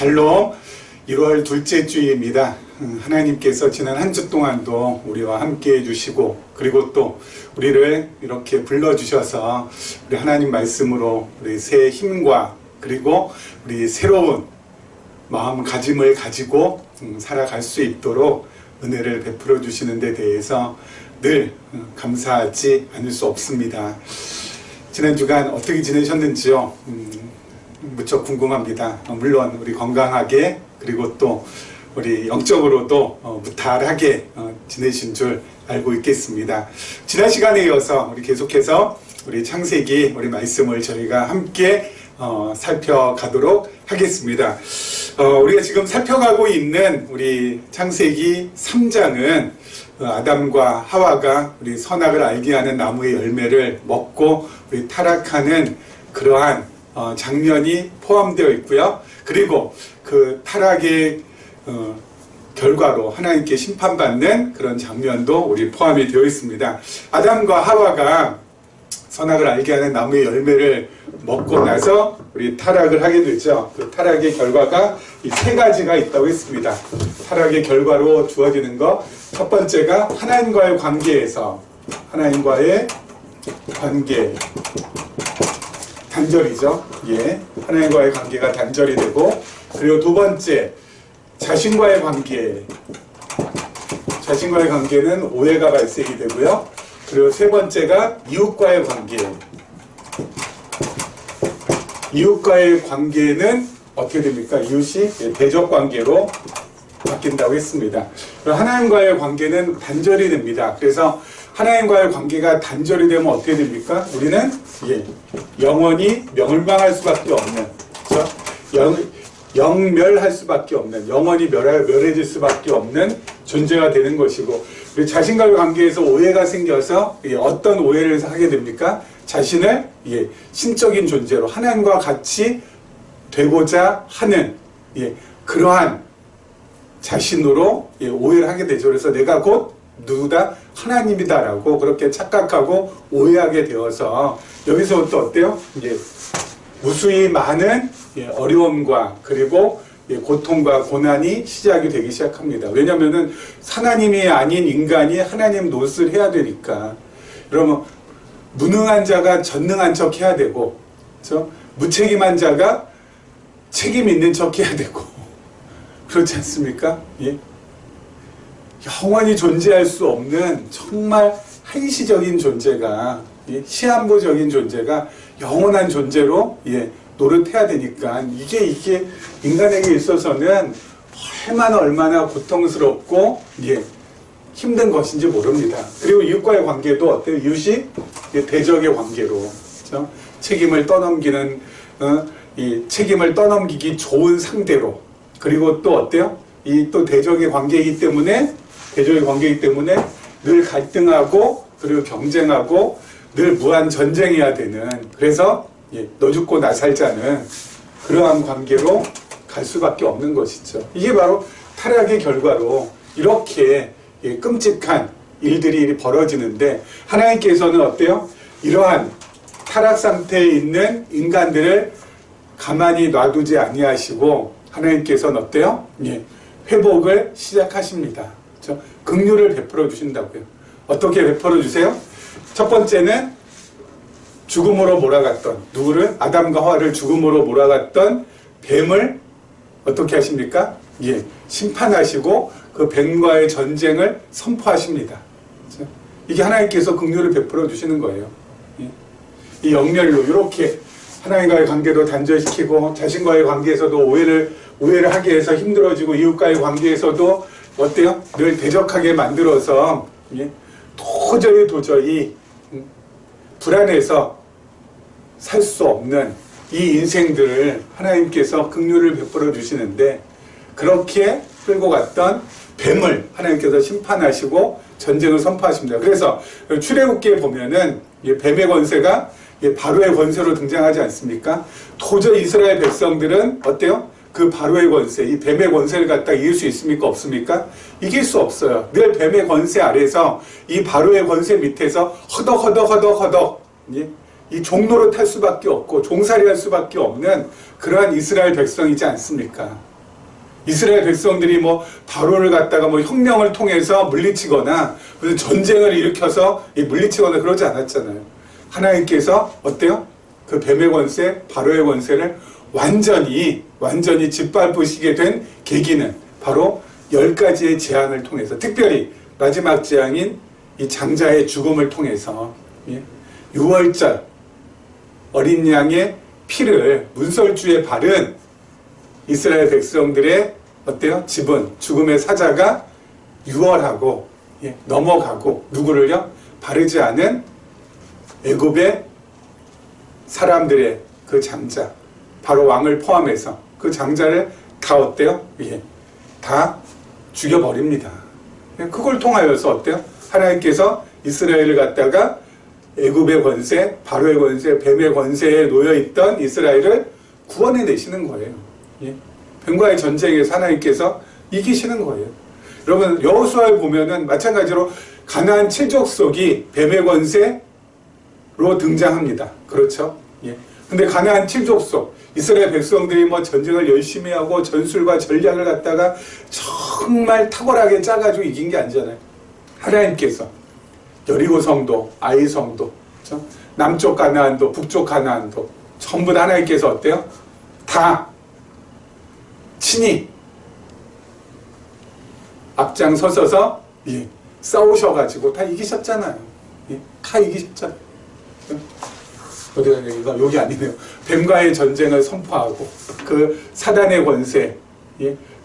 샬롬. 1월 둘째 주일입니다. 하나님께서 지난 한 주 동안도 우리와 함께 해주시고, 그리고 또 우리를 이렇게 불러주셔서 우리 하나님 말씀으로 우리 새 힘과 그리고 우리 새로운 마음가짐을 가지고 살아갈 수 있도록 은혜를 베풀어 주시는 데 대해서 늘 감사하지 않을 수 없습니다. 지난 주간 어떻게 지내셨는지요? 무척 궁금합니다. 물론 우리 건강하게, 그리고 또 우리 영적으로도 무탈하게 지내신 줄 알고 있겠습니다. 지난 시간에 이어서 우리 계속해서 우리 창세기 우리 말씀을 저희가 함께 살펴가도록 하겠습니다. 우리가 지금 살펴가고 있는 우리 창세기 3장은 아담과 하와가 우리 선악을 알게 하는 나무의 열매를 먹고 우리 타락하는 그러한 장면이 포함되어 있고요. 그리고 그 타락의 결과로 하나님께 심판받는 그런 장면도 우리 포함이 되어 있습니다. 아담과 하와가 선악을 알게 하는 나무의 열매를 먹고 나서 우리 타락을 하게 되죠. 그 타락의 결과가 이 세 가지가 있다고 했습니다. 타락의 결과로 주어지는 것, 첫 번째가 하나님과의 관계에서, 하나님과의 관계 단절이죠. 예, 하나님과의 관계가 단절이 되고, 그리고 두 번째 자신과의 관계, 자신과의 관계는 오해가 발생이 되고요. 그리고 세 번째가 이웃과의 관계, 이웃과의 관계는 어떻게 됩니까? 이웃이 대적 관계로 바뀐다고 했습니다. 하나님과의 관계는 단절이 됩니다. 그래서 하나님과의 관계가 단절이 되면 어떻게 됩니까? 우리는 영원히 멸망할 수밖에 없는, 그렇죠? 영멸할 수밖에 없는, 영원히 멸해질 수밖에 없는 존재가 되는 것이고, 우리 자신과의 관계에서 오해가 생겨서 어떤 오해를 하게 됩니까? 자신을 신적인 존재로 하나님과 같이 되고자 하는 그러한 자신으로 오해를 하게 되죠. 그래서 내가 곧 누구다? 하나님이다라고 그렇게 착각하고 오해하게 되어서 여기서부터 어때요? 무수히 많은 어려움과 그리고 고통과 고난이 시작이 되기 시작합니다. 왜냐하면 하나님이 아닌 인간이 하나님 노릇을 해야 되니까. 그러면 무능한 자가 전능한 척 해야 되고, 그렇죠? 무책임한 자가 책임 있는 척 해야 되고, 그렇지 않습니까? 영원히 존재할 수 없는 정말 한시적인 존재가, 시한부적인 존재가 영원한 존재로 노릇해야 되니까 이게 인간에게 있어서는 얼마나 고통스럽고 힘든 것인지 모릅니다. 그리고 이웃과의 관계도 어때요? 이웃이 대적의 관계로, 그렇죠? 책임을 떠넘기는 이 책임을 떠넘기기 좋은 상대로, 그리고 또 어때요? 이 또 대적의 관계이기 때문에 늘 갈등하고 그리고 경쟁하고 늘 무한 전쟁해야 되는, 그래서 너 죽고 나 살자는 그러한 관계로 갈 수밖에 없는 것이죠. 이게 바로 타락의 결과로 이렇게 끔찍한 일들이 벌어지는데, 하나님께서는 어때요? 이러한 타락 상태에 있는 인간들을 가만히 놔두지 아니하시고 하나님께서는 어때요? 회복을 시작하십니다. 그렇죠? 긍휼을 베풀어 주신다고요. 어떻게 베풀어 주세요? 첫 번째는 죽음으로 몰아갔던, 누구를? 아담과 하와를 죽음으로 몰아갔던 뱀을 어떻게 하십니까? 심판하시고 그 뱀과의 전쟁을 선포하십니다. 그렇죠? 이게 하나님께서 긍휼을 베풀어 주시는 거예요. 이 영멸로 이렇게 하나님과의 관계도 단절시키고, 자신과의 관계에서도 오해를 하게 해서 힘들어지고, 이웃과의 관계에서도 어때요? 늘 대적하게 만들어서 도저히 불안해서 살 수 없는 이 인생들을 하나님께서 긍휼을 베풀어 주시는데, 그렇게 끌고 갔던 뱀을 하나님께서 심판하시고 전쟁을 선포하십니다. 그래서 출애굽기에 보면은 뱀의 권세가 바로의 권세로 등장하지 않습니까? 도저히 이스라엘 백성들은 어때요? 그 바로의 권세, 이 뱀의 권세를 갖다 이길 수 있습니까? 없습니까? 이길 수 없어요. 늘 뱀의 권세 아래서, 이 바로의 권세 밑에서 허덕 이 종로를 탈 수밖에 없고 종살이 할 수밖에 없는 그러한 이스라엘 백성이지 않습니까? 이스라엘 백성들이 뭐 바로를 갖다가 뭐 혁명을 통해서 물리치거나 무슨 전쟁을 일으켜서 물리치거나 그러지 않았잖아요. 하나님께서 어때요? 그 뱀의 권세, 바로의 권세를 완전히 짓밟으시게 된 계기는 바로 10가지의 재앙을 통해서, 특별히 마지막 재앙인 이 장자의 죽음을 통해서, 유월절 어린 양의 피를 문설주에 바른 이스라엘 백성들의 어때요? 지분, 죽음의 사자가 유월하고 넘어가고, 누구를요? 바르지 않은 애굽의 사람들의 그 장자, 바로 왕을 포함해서 그 장자를 다 어때요? 다 죽여버립니다. 그걸 통하여서 어때요? 하나님께서 이스라엘을 갖다가 애굽의 권세, 바로의 권세, 뱀의 권세에 놓여있던 이스라엘을 구원해내시는 거예요. 뱀과의 전쟁에서 하나님께서 이기시는 거예요. 여러분, 여호수아를 보면은 마찬가지로 가나안 7족속이 뱀의 권세로 등장합니다. 그렇죠? 근데 가나안 7족속, 이스라엘 백성들이 뭐 전쟁을 열심히 하고 전술과 전략을 갖다가 정말 탁월하게 짜가지고 이긴 게 아니잖아요. 하나님께서 여리고 성도, 아이 성도, 그렇죠? 남쪽 가나안도, 북쪽 가나안도 전부 다 하나님께서 어때요? 다 친히 앞장서서 싸우셔가지고 다 이기셨잖아요. 다 이기셨잖아요. 어디가 여기가 여기 아니네요. 뱀과의 전쟁을 선포하고 그 사단의 권세,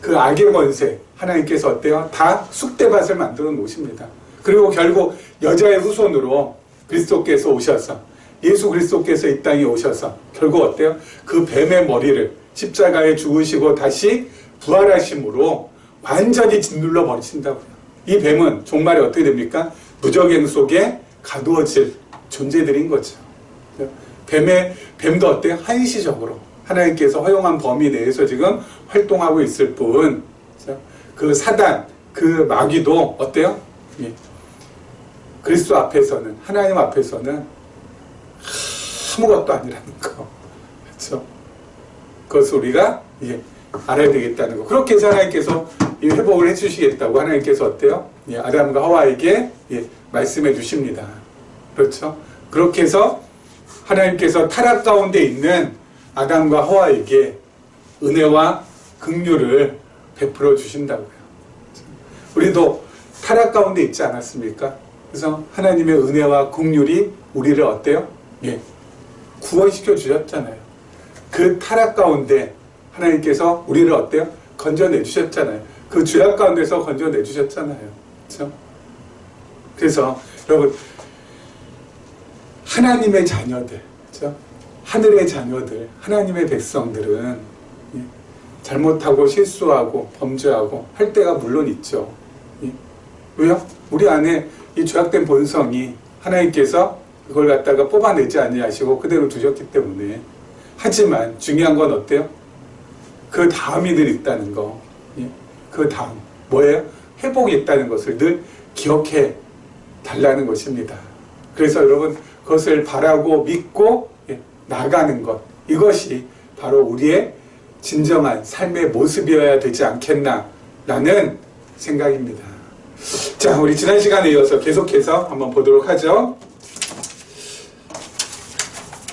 그 악의 권세, 하나님께서 어때요? 다 쑥대밭을 만들어 놓으십니다. 그리고 결국 여자의 후손으로 그리스도께서 오셔서, 예수 그리스도께서 이 땅에 오셔서 결국 어때요? 그 뱀의 머리를 십자가에 죽으시고 다시 부활하심으로 완전히 짓눌러 버리신다고요. 이 뱀은 종말에 어떻게 됩니까? 무적행 속에 가두어질 존재들인 거죠. 뱀도 어때요? 한시적으로 하나님께서 허용한 범위 내에서 지금 활동하고 있을 뿐, 그 사단, 그 마귀도 어때요? 그리스도 앞에서는, 하나님 앞에서는 아무것도 아니라는 거. 그렇죠? 그것을 우리가 알아야 되겠다는 거. 그렇게 해서 하나님께서 회복을 해주시겠다고 하나님께서 어때요? 아담과 하와에게 말씀해 주십니다. 그렇죠? 그렇게 해서 하나님께서 타락 가운데 있는 아담과 하와에게 은혜와 긍휼을 베풀어 주신다고요. 우리도 타락 가운데 있지 않았습니까? 그래서 하나님의 은혜와 긍휼이 우리를 어때요? 구원시켜 주셨잖아요. 그 타락 가운데 하나님께서 우리를 어때요? 건져내 주셨잖아요. 그 죄악 가운데서 건져내 주셨잖아요. 그렇죠? 그래서 여러분, 하나님의 자녀들, 그렇죠? 하늘의 자녀들, 하나님의 백성들은 잘못하고 실수하고 범죄하고 할 때가 물론 있죠. 왜요? 우리 안에 이 죄악된 본성이 하나님께서 그걸 갖다가 뽑아내지 아니하시고 그대로 두셨기 때문에. 하지만 중요한 건 어때요? 그 다음이 늘 있다는 거. 그 다음 뭐예요? 회복이 있다는 것을 늘 기억해 달라는 것입니다. 그래서 여러분, 그것을 바라고 믿고 나가는 것, 이것이 바로 우리의 진정한 삶의 모습이어야 되지 않겠나라는 생각입니다. 자, 우리 지난 시간에 이어서 계속해서 한번 보도록 하죠.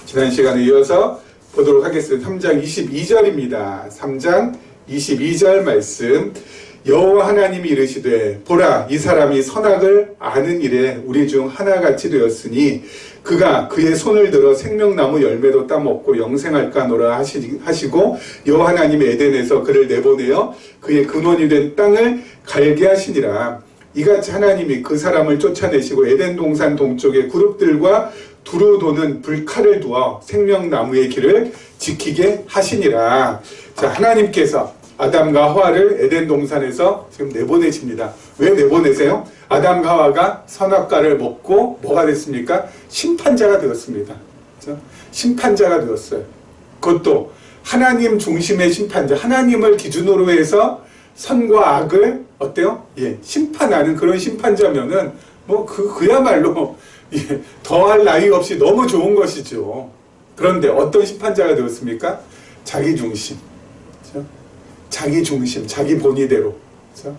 지난 시간에 이어서 보도록 하겠습니다. 3장 22절입니다. 3장 22절 말씀. 여호와 하나님이 이르시되 보라, 이 사람이 선악을 아는 일에 우리 중 하나같이 되었으니 그가 그의 손을 들어 생명나무 열매도 따먹고 영생할까노라 하시고 여호와 하나님의 에덴에서 그를 내보내어 그의 근원이 된 땅을 갈게 하시니라. 이같이 하나님이 그 사람을 쫓아내시고 에덴 동산 동쪽에 그룹들과 두루 도는 불칼을 두어 생명나무의 길을 지키게 하시니라. 자, 하나님께서 아담과 하와를 에덴 동산에서 지금 내보내십니다. 왜 내보내세요? 아담과 하와가 선악과를 먹고 뭐가 됐습니까? 심판자가 되었습니다. 그렇죠? 심판자가 되었어요. 그것도 하나님 중심의 심판자, 하나님을 기준으로 해서 선과 악을 어때요? 심판하는 그런 심판자면은 뭐 그야말로 더할 나위 없이 너무 좋은 것이죠. 그런데 어떤 심판자가 되었습니까? 자기 중심, 그렇죠? 자기 중심, 자기 본의대로, 그렇죠?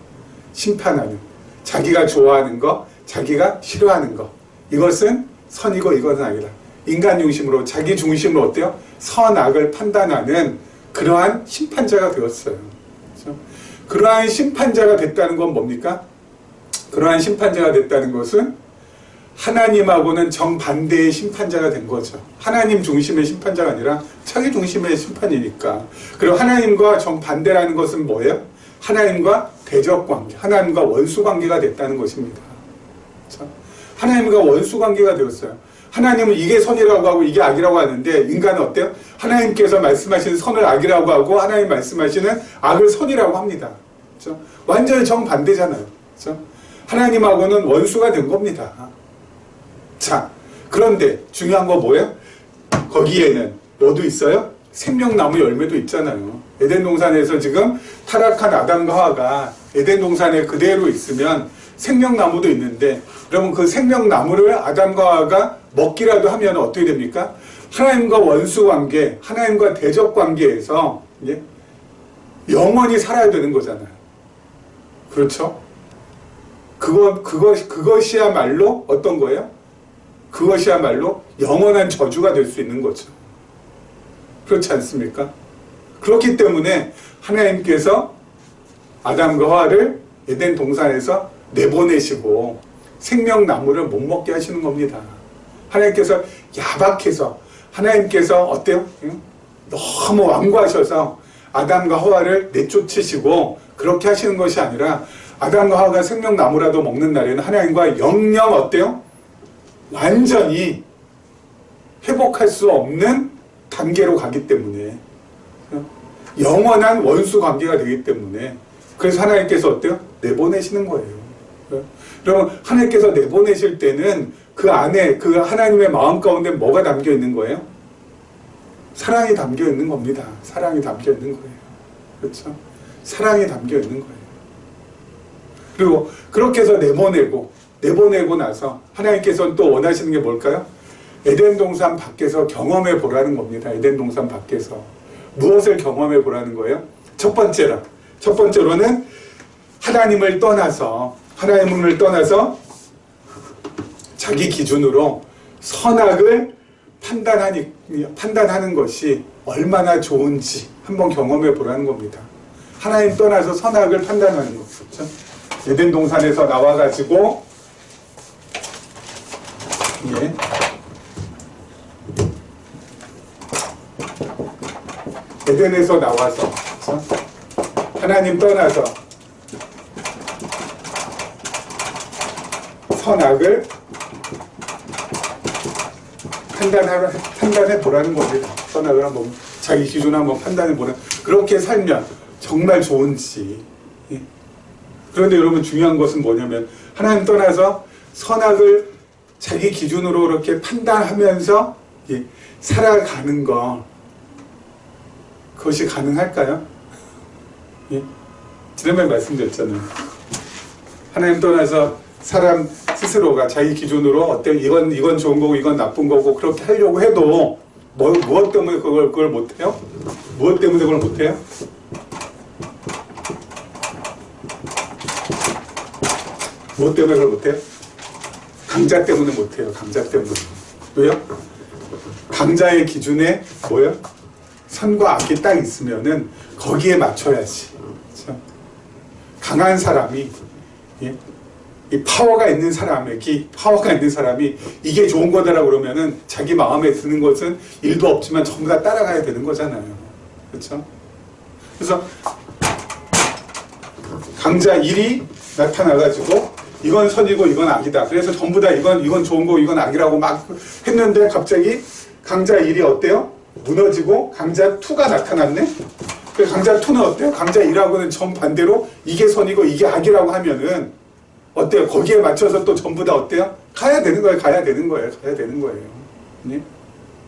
심판하는, 자기가 좋아하는 거, 자기가 싫어하는 거, 이것은 선이고 이것은 아니다. 인간 중심으로, 자기 중심으로 어때요? 선악을 판단하는 그러한 심판자가 되었어요. 그렇죠? 그러한 심판자가 됐다는 건 뭡니까? 그러한 심판자가 됐다는 것은 하나님하고는 정반대의 심판자가 된 거죠. 하나님 중심의 심판자가 아니라 자기 중심의 심판이니까. 그리고 하나님과 정반대라는 것은 뭐예요? 하나님과 대적관계, 하나님과 원수관계가 됐다는 것입니다. 그렇죠? 하나님과 원수관계가 되었어요. 하나님은 이게 선이라고 하고 이게 악이라고 하는데 인간은 어때요? 하나님께서 말씀하시는 선을 악이라고 하고 하나님 말씀하시는 악을 선이라고 합니다. 그렇죠? 완전히 정반대잖아요. 그렇죠? 하나님하고는 원수가 된 겁니다. 자, 그런데 중요한 거 뭐예요? 거기에는 뭐도 있어요? 생명나무 열매도 있잖아요. 에덴 동산에서 지금 타락한 아담과 하와가 에덴 동산에 그대로 있으면 생명나무도 있는데, 그러면 그 생명나무를 아담과 하와가 먹기라도 하면 어떻게 됩니까? 하나님과 원수관계, 하나님과 대적관계에서 영원히 살아야 되는 거잖아요. 그렇죠? 그것이야말로 어떤 거예요? 그것이야말로 영원한 저주가 될 수 있는 거죠. 그렇지 않습니까? 그렇기 때문에 하나님께서 아담과 하와를 에덴 동산에서 내보내시고 생명나무를 못 먹게 하시는 겁니다. 하나님께서 야박해서, 하나님께서 어때요? 너무 완고하셔서 아담과 하와를 내쫓으시고 그렇게 하시는 것이 아니라, 아담과 하와가 생명나무라도 먹는 날에는 하나님과 영영 어때요? 완전히 회복할 수 없는 단계로 가기 때문에, 영원한 원수 관계가 되기 때문에, 그래서 하나님께서 어때요? 내보내시는 거예요. 그러면 하나님께서 내보내실 때는 그 안에, 그 하나님의 마음 가운데 뭐가 담겨 있는 거예요? 사랑이 담겨 있는 겁니다. 사랑이 담겨 있는 거예요. 그렇죠? 사랑이 담겨 있는 거예요. 그리고 그렇게 해서 내보내고 나서 하나님께서는 또 원하시는 게 뭘까요? 에덴 동산 밖에서 경험해 보라는 겁니다. 에덴 동산 밖에서. 무엇을 경험해 보라는 거예요? 첫 번째로는 하나님을 떠나서 자기 기준으로 선악을 판단하는 것이 얼마나 좋은지 한번 경험해 보라는 겁니다. 하나님 떠나서 선악을 판단하는 것. 그렇죠? 에덴 동산에서 나와가지고, 에덴에서 나와서, 그렇죠? 하나님 떠나서 선악을 판단해 보라는 겁니다. 선악을 한번 자기 기준으로 한번 판단해 보라. 그렇게 살면 정말 좋은지. 그런데 여러분, 중요한 것은 뭐냐면, 하나님 떠나서 선악을 자기 기준으로 이렇게 판단하면서 살아가는 거, 그것이 가능할까요? 지난번에 말씀드렸잖아요. 하나님 떠나서 사람 스스로가 자기 기준으로 어때, 이건 좋은 거고 이건 나쁜 거고 그렇게 하려고 해도 무엇 때문에 그걸 못해요? 무엇 때문에 그걸 못해요? 무엇 때문에 그걸 못해요? 강자 때문에 못해요. 강자 때문에. 왜요? 강자의 기준에 뭐예요? 선과 악이 딱 있으면은 거기에 맞춰야지. 그렇죠? 강한 사람이, 이 파워가 있는 사람이 이게 좋은 거다라고 그러면은 자기 마음에 드는 것은 일도 없지만 전부 다 따라가야 되는 거잖아요. 그렇죠? 그래서 강자 1이 나타나가지고 이건 선이고 이건 악이다. 그래서 전부 다 이건 좋은 거고 이건 악이라고 막 했는데 갑자기 강자 1이 어때요? 무너지고 강자 2가 나타났네? 그래서 강자 2는 어때요? 강자 1하고는 정반대로 이게 선이고 이게 악이라고 하면은 어때요? 거기에 맞춰서 또 전부 다 어때요? 가야 되는 거예요. 네?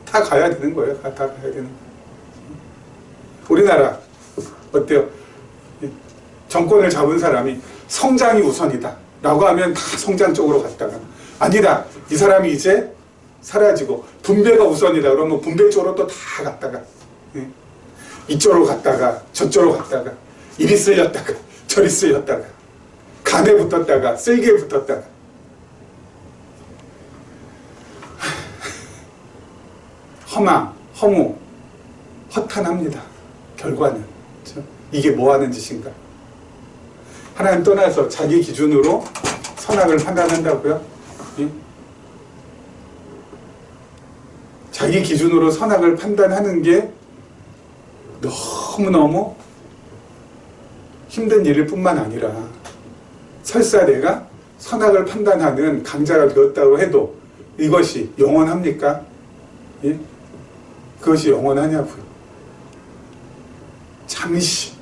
다 가야 되는 거예요. 다 가야 되는 거예요. 우리나라 어때요? 정권을 잡은 사람이 성장이 우선이다 라고 하면 다 성장 쪽으로 갔다가, 아니다, 이 사람이 이제 사라지고 분배가 우선이다 그러면 분배 쪽으로 또 다 갔다가, 이쪽으로 갔다가 저쪽으로 갔다가 이리 쓸렸다가 저리 쓸렸다가 간에 붙었다가 쓸개에 붙었다가 허망, 허무, 허탄합니다. 결과는. 그렇죠? 이게 뭐 하는 짓인가? 하나님 떠나서 자기 기준으로 선악을 판단한다고요? 예? 자기 기준으로 선악을 판단하는 게 너무너무 힘든 일일 뿐만 아니라 설사 내가 선악을 판단하는 강자가 되었다고 해도 이것이 영원합니까? 예? 그것이 영원하냐고요. 잠시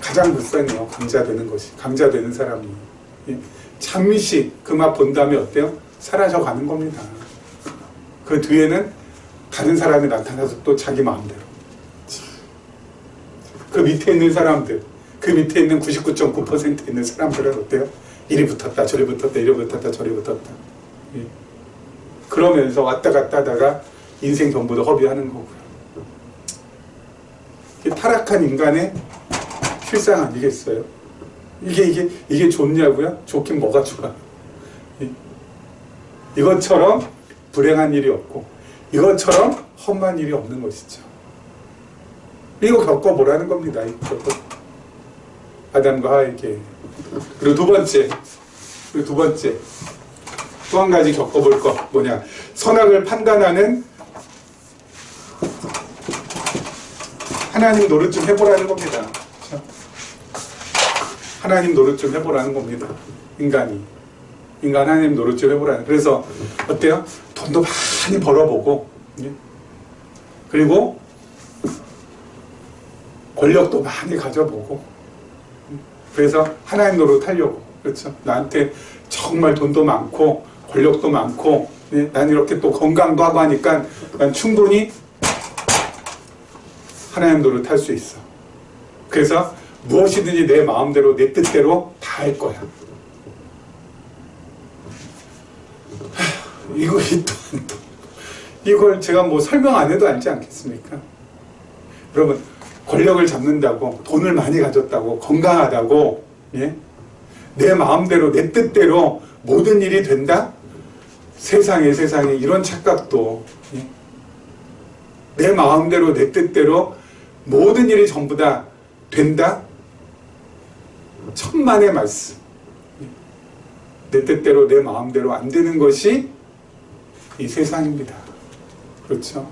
가장 불쌍해요. 강자 되는 것이. 강자 되는 사람이. 예? 잠시 그 맛 본 다음에 어때요? 사라져 가는 겁니다. 그 뒤에는 다른 사람이 나타나서 또 자기 마음대로. 그 밑에 있는 사람들, 그 밑에 있는 99.9% 있는 사람들은 어때요? 이리 붙었다, 저리 붙었다, 이리 붙었다, 저리 붙었다. 예. 그러면서 왔다 갔다 하다가 인생 전부도 허비하는 거고요. 이게 타락한 인간의 실상 아니겠어요? 이게 좋냐고요? 좋긴 뭐가 좋아? 예. 이것처럼 불행한 일이 없고 이것처럼 험한 일이 없는 것이죠. 이거 겪어보라는 겁니다. 아담과 하와에게. 그리고 두 번째 또 한 가지 겪어볼 거 뭐냐? 선악을 판단하는 하나님 노릇 좀 해보라는 겁니다. 그렇죠? 하나님 노릇 좀 해보라는 겁니다. 인간 하나님 노릇 좀 해보라는. 그래서 어때요? 돈도 많이 벌어보고, 예? 그리고 권력도 많이 가져보고, 그래서 하나님 노릇 하려고. 그렇죠? 나한테 정말 돈도 많고 권력도 많고, 예? 난 이렇게 또 건강도 하고 하니까 난 충분히 하나님 노릇 할 수 있어. 그래서 무엇이든지 내 마음대로 내 뜻대로 다 할 거야. 이걸 제가 뭐 설명 안 해도 알지 않겠습니까? 여러분, 권력을 잡는다고, 돈을 많이 가졌다고, 건강하다고, 예? 내 마음대로 내 뜻대로 모든 일이 된다? 세상에 이런 착각도, 예? 내 마음대로 내 뜻대로 모든 일이 전부 다 된다? 천만의 말씀. 내 뜻대로 내 마음대로 안 되는 것이 이 세상입니다. 그렇죠?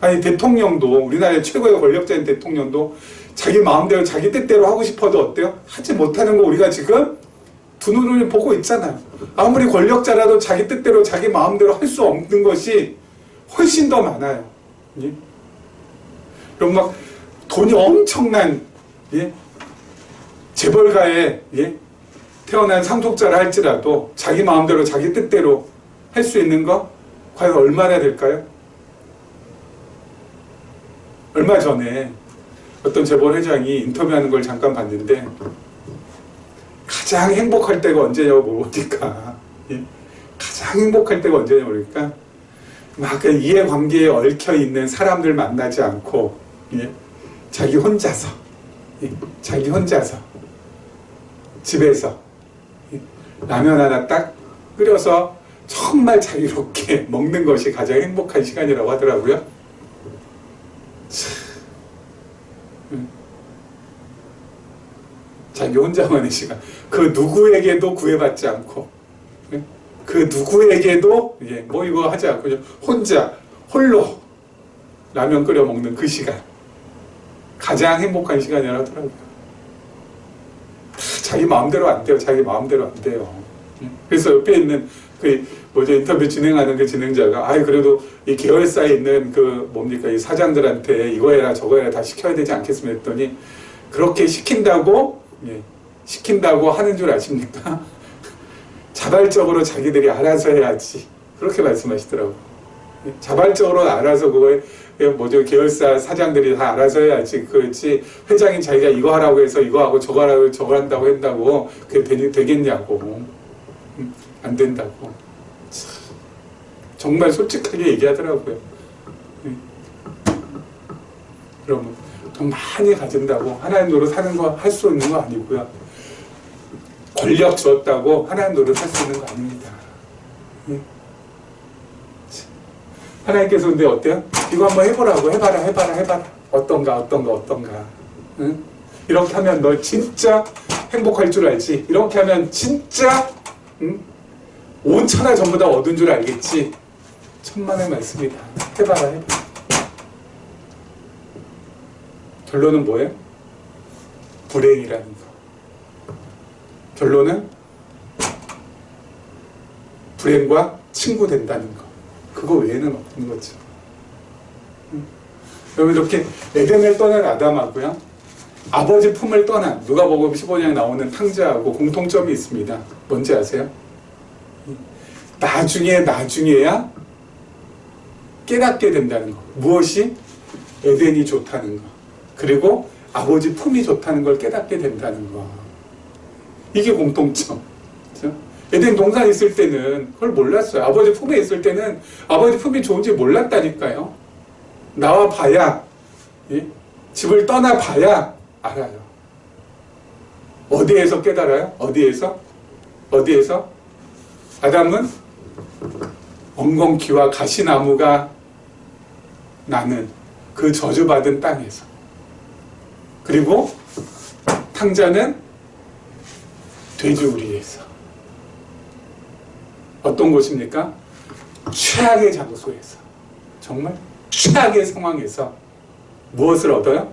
아니, 대통령도, 우리나라의 최고의 권력자인 대통령도 자기 마음대로 자기 뜻대로 하고 싶어도 어때요? 하지 못하는 거 우리가 지금 두 눈으로 보고 있잖아요. 아무리 권력자라도 자기 뜻대로 자기 마음대로 할 수 없는 것이 훨씬 더 많아요. 예? 그럼 막 돈이 엄청난, 예? 재벌가에, 예? 태어난 상속자라 할지라도 자기 마음대로 자기 뜻대로 할 수 있는 거 과연 얼마나 될까요? 얼마 전에 어떤 재벌 회장이 인터뷰하는 걸 잠깐 봤는데 가장 행복할 때가 언제냐고 물어보니까, 예? 가장 행복할 때가 언제냐고 그러니까 막 그 이해관계에 얽혀있는 사람들 만나지 않고, 예? 자기 혼자서, 예? 자기 혼자서 집에서, 예? 라면 하나 딱 끓여서 정말 자유롭게 먹는 것이 가장 행복한 시간이라고 하더라고요. 자기 혼자만의 시간. 그 누구에게도 구애받지 않고, 그 누구에게도, 예, 뭐 이거 하지 않고 그냥 혼자 홀로 라면 끓여 먹는 그 시간, 가장 행복한 시간이라고 하더라고요. 자기 마음대로 안 돼요. 자기 마음대로 안 돼요. 그래서 옆에 있는 그 뭐죠, 인터뷰 진행하는 그 진행자가, 아이 그래도 이 계열사에 있는 그 뭡니까, 이 사장들한테 이거 해라 저거 해라 다 시켜야 되지 않겠습니까 했더니, 그렇게 시킨다고, 예, 시킨다고 하는 줄 아십니까? 자발적으로 자기들이 알아서 해야지, 그렇게 말씀하시더라고요. 예, 자발적으로 알아서 그거에 뭐죠, 계열사 사장들이 다 알아서 해야지, 그렇지 회장이 자기가 이거 하라고 해서 이거 하고 저거 하라고 저거 한다고 한다고 그게 되겠냐고. 안 된다고. 정말 솔직하게 얘기하더라고요. 여러분, 돈 많이 가진다고 하나님 노릇 하는 거 할 수 있는 거 아니고요. 권력 주었다고 하나님 노릇 할 수 있는 거 아닙니다. 하나님께서 근데 어때요? 이거 한번 해보라고. 해봐라. 어떤가. 응? 이렇게 하면 너 진짜 행복할 줄 알지. 이렇게 하면 진짜 응? 온 천하 전부 다 얻은 줄 알겠지. 천만의 말씀이다. 해봐라. 결론은 뭐예요? 불행이라는 거. 결론은 불행과 친구 된다는 거. 그거 외에는 없는 거죠. 여러분, 이렇게 에덴을 떠난 아담하고요, 아버지 품을 떠난 누가복음 15장에 나오는 탕자하고 공통점이 있습니다. 뭔지 아세요? 나중에야 깨닫게 된다는 거. 무엇이? 에덴이 좋다는 거. 그리고 아버지 품이 좋다는 걸 깨닫게 된다는 거. 이게 공통점. 그렇죠? 에덴 동산에 있을 때는 그걸 몰랐어요. 아버지 품에 있을 때는 아버지 품이 좋은지 몰랐다니까요. 나와 봐야, 예? 집을 떠나 봐야 알아요. 어디에서 깨달아요? 어디에서? 아담은 엉겅퀴와 가시나무가 나는 그 저주받은 땅에서, 그리고 탕자는 돼지우리에서. 어떤 곳입니까? 최악의 장소에서, 정말 최악의 상황에서 무엇을 얻어요?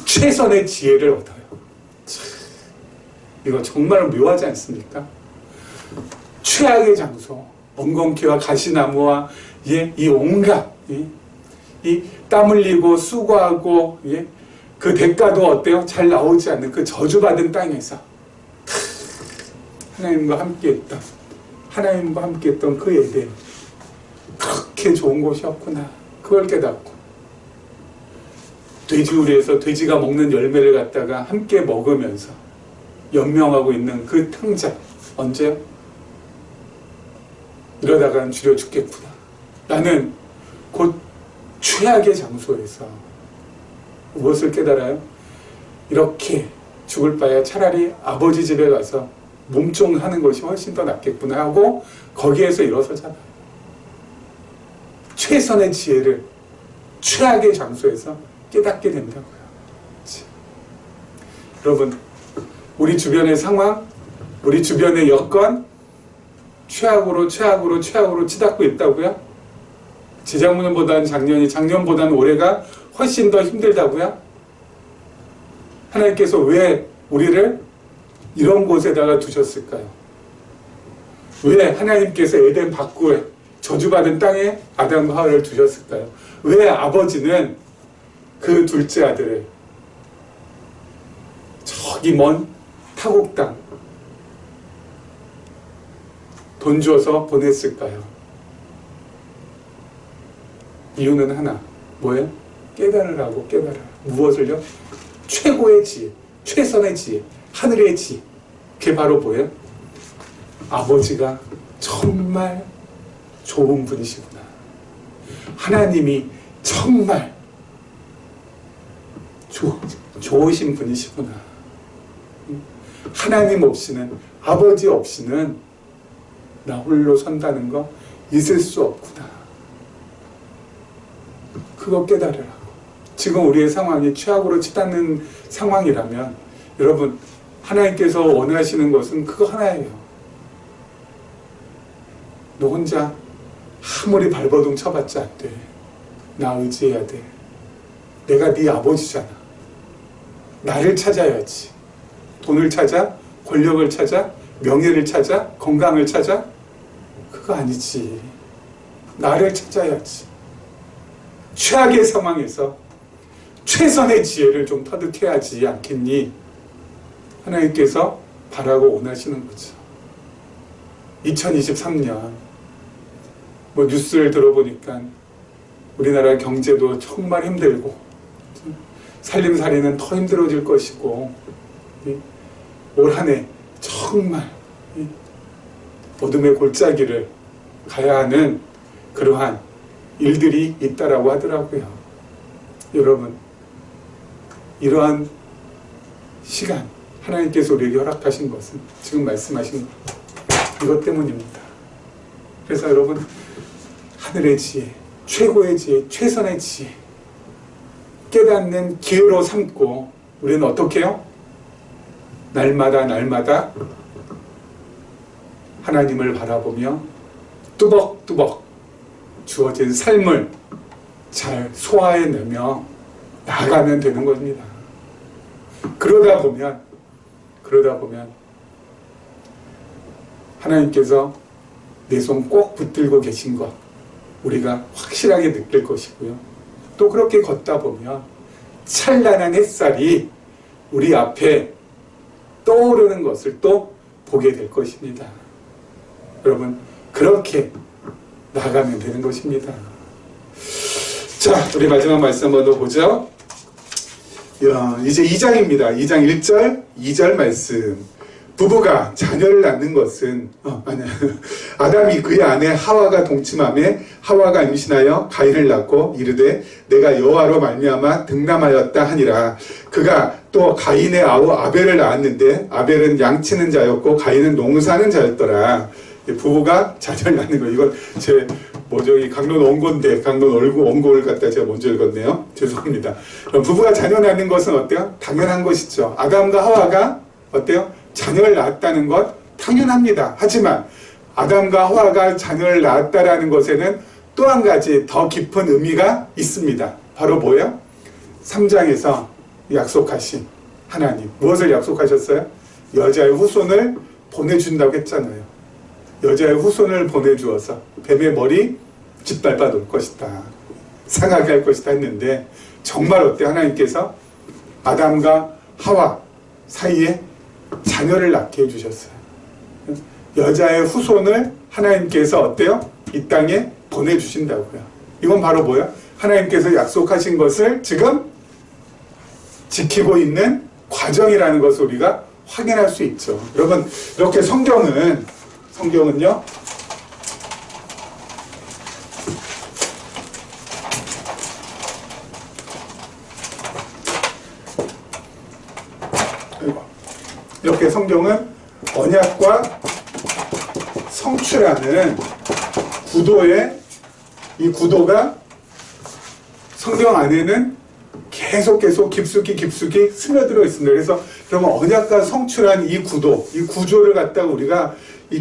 최선의 지혜를 얻어요. 이거 정말 묘하지 않습니까? 최악의 장소, 엉겅퀴와 가시나무와 이 온갖 이 땀 흘리고 수고하고 그 대가도 어때요? 잘 나오지 않는 그 저주받은 땅에서 하나님과 함께했던 그 에덴, 그렇게 좋은 곳이었구나. 그걸 깨닫고 돼지우리에서 돼지가 먹는 열매를 갖다가 함께 먹으면서 연명하고 있는 그 탕자, 언제요? 이러다가는 줄여 죽겠구나. 나는 곧 최악의 장소에서 무엇을 깨달아요? 이렇게 죽을 바에 차라리 아버지 집에 가서 몸종하는 것이 훨씬 더 낫겠구나 하고 거기에서 일어서잖아요. 최선의 지혜를 최악의 장소에서 깨닫게 된다고요. 여러분, 우리 주변의 상황, 우리 주변의 여건 최악으로 치닫고 있다고요? 재작년보다는 작년보다는 올해가 훨씬 더 힘들다고요? 하나님께서 왜 우리를 이런 곳에다가 두셨을까요? 왜 하나님께서 에덴 밖에 저주받은 땅에 아담과 하와를 두셨을까요? 왜 아버지는 그 둘째 아들을 저기 먼 타국 땅 돈 주어서 보냈을까요? 이유는 하나, 뭐예요? 깨달으라고. 무엇을요? 최고의 지혜, 최선의 지혜, 하늘의 지혜. 그게 바로 뭐예요? 아버지가 정말 좋은 분이시구나. 하나님이 정말 좋으신 분이시구나. 하나님 없이는, 아버지 없이는 나 홀로 선다는 거 있을 수 없구나. 그거 깨달으라고. 지금 우리의 상황이 최악으로 치닫는 상황이라면 여러분, 하나님께서 원하시는 것은 그거 하나예요. 너 혼자 아무리 발버둥 쳐봤자 안 돼. 나 의지해야 돼. 내가 네 아버지잖아. 나를 찾아야지. 돈을 찾아, 권력을 찾아, 명예를 찾아, 건강을 찾아? 그거 아니지. 나를 찾아야지. 최악의 상황에서 최선의 지혜를 좀 터득해야지 않겠니? 하나님께서 바라고 원하시는 거죠. 2023년 뉴스를 들어보니까 우리나라 경제도 정말 힘들고 살림살이는 더 힘들어질 것이고 올 한 해 정말 어둠의 골짜기를 가야 하는 그러한 일들이 있다라고 하더라고요. 여러분, 이러한 시간 하나님께서 우리에게 허락하신 것은 지금 말씀하신 이것 때문입니다. 그래서 여러분, 하늘의 지혜, 최고의 지혜, 최선의 지혜 깨닫는 기회로 삼고 우리는 어떻게 해요? 날마다 날마다 하나님을 바라보며 뚜벅뚜벅 주어진 삶을 잘 소화해내며 나아가면 되는 겁니다. 그러다 보면 하나님께서 내 손 꼭 붙들고 계신 것 우리가 확실하게 느낄 것이고요. 또 그렇게 걷다 보면 찬란한 햇살이 우리 앞에 떠오르는 것을 또 보게 될 것입니다. 여러분, 그렇게 나가면 되는 것입니다. 자, 우리 마지막 말씀 한번 더 보죠. 이제 2장입니다. 2장 1절, 2절 말씀. 부부가 자녀를 낳는 것은 아담이 그의 아내 하와가 동침하며 하와가 임신하여 가인을 낳고 이르되 내가 여호와로 말미암아 등남하였다 하니라. 그가 또 가인의 아우 아벨을 낳았는데 아벨은 양치는 자였고 가인은 농사하는 자였더라. 부부가 자녀를 낳는 거, 이건 제 이 강론 원고인데 강론 원고를 갖다 제가 먼저 읽었네요. 죄송합니다. 그럼 부부가 자녀 낳는 것은 어때요? 당연한 것이죠. 아담과 하와가 어때요? 자녀를 낳았다는 것 당연합니다. 하지만 아담과 하와가 자녀를 낳았다라는 것에는 또 한 가지 더 깊은 의미가 있습니다. 바로 뭐예요? 3장에서 약속하신 하나님, 무엇을 약속하셨어요? 여자의 후손을 보내준다고 했잖아요. 여자의 후손을 보내주어서 뱀의 머리 짓밟아 놓을 것이다, 상하게 할 것이다 했는데 정말 어때? 하나님께서 아담과 하와 사이에 자녀를 낳게 해주셨어요. 여자의 후손을 하나님께서 어때요? 이 땅에 보내주신다고요. 이건 바로 뭐야? 하나님께서 약속하신 것을 지금 지키고 있는 과정이라는 것을 우리가 확인할 수 있죠. 여러분, 이렇게 성경은요, 이렇게 성경은 언약과 성취라는 구도에, 이 구도가 성경 안에는 계속 깊숙이 스며들어 있습니다. 그래서 그러면 언약과 성취라는 이 구도, 이 구조를 갖다가 우리가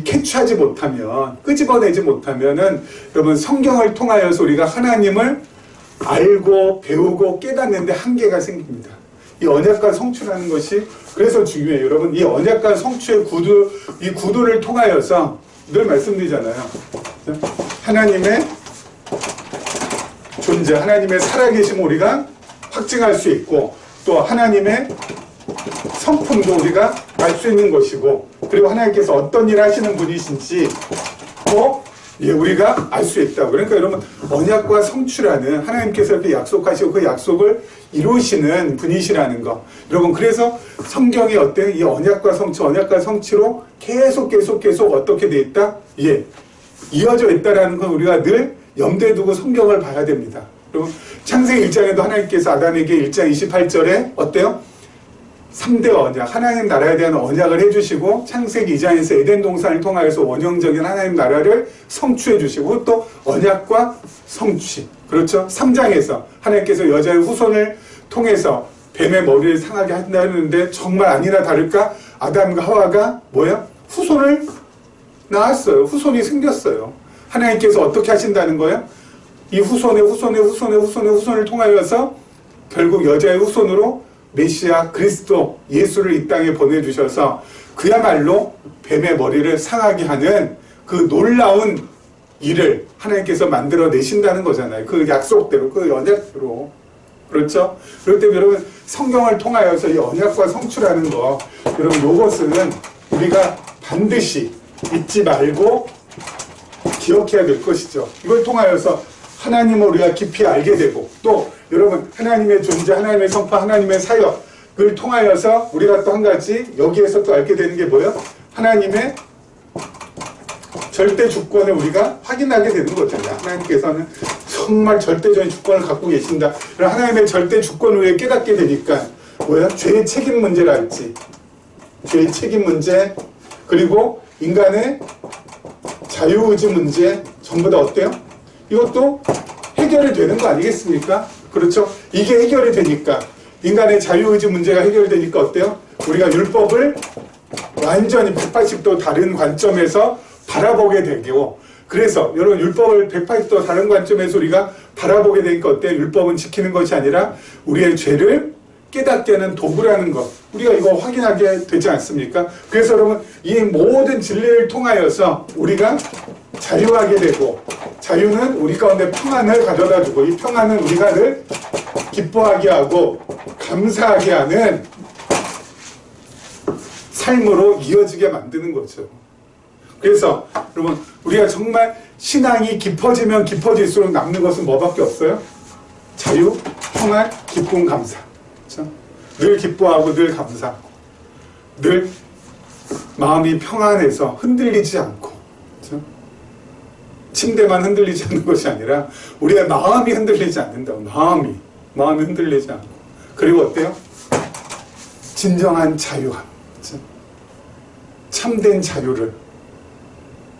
캐치하지 못하면, 끄집어내지 못하면은 여러분, 성경을 통하여서 우리가 하나님을 알고 배우고 깨닫는데 한계가 생깁니다. 이 언약과 성취라는 것이 그래서 중요해요. 여러분, 이 언약과 성취의 구도, 이 구도를 통하여서 늘 말씀드리잖아요. 하나님의 존재, 하나님의 살아계심을 우리가 확증할 수 있고, 또 하나님의 성품도 우리가 알 수 있는 것이고, 그리고 하나님께서 어떤 일을 하시는 분이신지 또 우리가 알 수 있다고. 그러니까 여러분, 언약과 성취라는 하나님께서 이렇게 약속하시고 그 약속을 이루시는 분이시라는 거. 여러분, 그래서 성경이 어때요? 이 언약과 성취로 계속 어떻게 돼 있다? 이어져 있다라는 건 우리가 늘 염두에 두고 성경을 봐야 됩니다. 여러분, 창세기 1장에도 하나님께서 아담에게 1장 28절에 어때요? 3대 언약, 하나님 나라에 대한 언약을 해주시고, 창세기 2장에서 에덴 동산을 통하여서 원형적인 하나님 나라를 성취해 주시고, 또 언약과 성취, 그렇죠? 3장에서 하나님께서 여자의 후손을 통해서 뱀의 머리를 상하게 한다는데 정말 아니나 다를까 아담과 하와가 뭐야? 후손을 낳았어요. 후손이 생겼어요. 하나님께서 어떻게 하신다는 거예요? 이 후손을 통하여서 결국 여자의 후손으로 메시아 그리스도 예수를 이 땅에 보내주셔서 그야말로 뱀의 머리를 상하게 하는 그 놀라운 일을 하나님께서 만들어내신다는 거잖아요. 그 약속대로, 그 언약대로. 그렇죠? 그렇기 때문에 여러분, 성경을 통하여서 이 언약과 성취라는 거, 여러분, 이것은 우리가 반드시 잊지 말고 기억해야 될 것이죠. 이걸 통하여서 하나님을 우리가 깊이 알게 되고, 또 여러분, 하나님의 존재, 하나님의 성파, 하나님의 사역을 통하여서 우리가 또 한 가지 여기에서 또 알게 되는 게 뭐예요? 하나님의 절대 주권을 우리가 확인하게 되는 거잖아요. 하나님께서는 정말 절대적인 주권을 갖고 계신다. 하나님의 절대 주권을 우리가 깨닫게 되니까 뭐야? 죄의 책임 문제랄지, 죄의 책임 문제, 그리고 인간의 자유의지 문제 전부 다 어때요? 이것도 해결이 되는 거 아니겠습니까? 그렇죠? 이게 해결이 되니까, 인간의 자유의지 문제가 해결되니까 어때요? 우리가 율법을 완전히 180도 다른 관점에서 바라보게 되고, 그래서 여러분 율법을 180도 다른 관점에서 우리가 바라보게 되니까 어때요? 율법은 지키는 것이 아니라 우리의 죄를 깨닫게 하는 도구라는 것, 우리가 이거 확인하게 되지 않습니까? 그래서 여러분 이 모든 진리를 통하여서 우리가 자유하게 되고, 자유는 우리 가운데 평안을 가져다 주고, 이 평안은 우리가 늘 기뻐하게 하고 감사하게 하는 삶으로 이어지게 만드는 거죠. 그래서 여러분 우리가 정말 신앙이 깊어지면 깊어질수록 남는 것은 뭐밖에 없어요? 자유, 평안, 기쁨, 감사. 그렇죠? 늘 기뻐하고 늘 감사하고 늘 마음이 평안해서 흔들리지 않고, 그렇죠? 침대만 흔들리지 않는 것이 아니라 우리의 마음이 흔들리지 않는다고. 마음이 흔들리지 않고, 그리고 어때요? 진정한 자유함, 그렇죠? 참된 자유를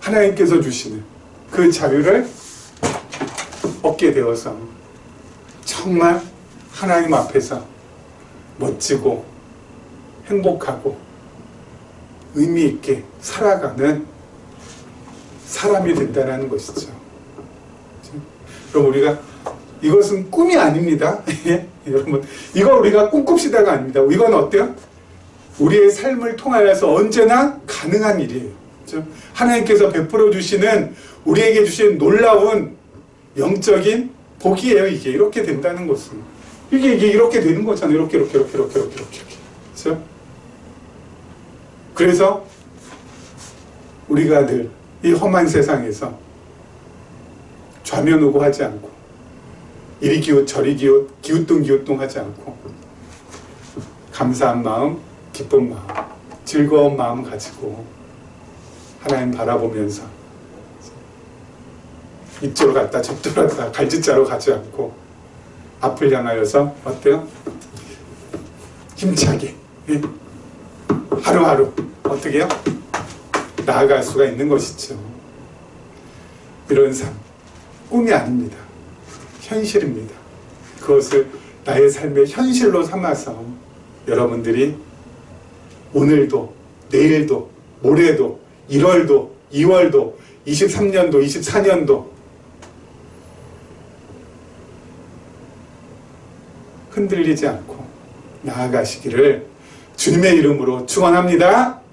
하나님께서 주시는 그 자유를 얻게 되어서 정말 하나님 앞에서 멋지고 행복하고 의미 있게 살아가는 사람이 된다는 것이죠. 그럼 우리가 이것은 꿈이 아닙니다. 여러분, 이거 우리가 꿈꿉시다가 아닙니다. 이건 어때요? 우리의 삶을 통하여서 언제나 가능한 일이에요. 그렇죠? 하나님께서 베풀어 주시는, 우리에게 주신 놀라운 영적인 복이에요. 이게 이렇게 된다는 것은, 이게 이렇게 되는 거잖아요. 이렇게. 그렇죠? 그래서 우리가 늘 이 험한 세상에서 좌면우고하지 않고, 이리 기웃 저리 기웃, 기웃둥 하지 않고, 감사한 마음, 기쁜 마음, 즐거운 마음 가지고 하나님 바라보면서 이쪽으로 갔다 저쪽으로 갔다 갈짓자로 가지 않고 앞을 향하여서 어때요? 힘차게 하루하루 어떻게 해요? 나아갈 수가 있는 것이죠. 이런 삶, 꿈이 아닙니다. 현실입니다. 그것을 나의 삶의 현실로 삼아서 여러분들이 오늘도, 내일도, 모레도, 1월도, 2월도, 23년도, 24년도 흔들리지 않고 나아가시기를 주님의 이름으로 축원합니다.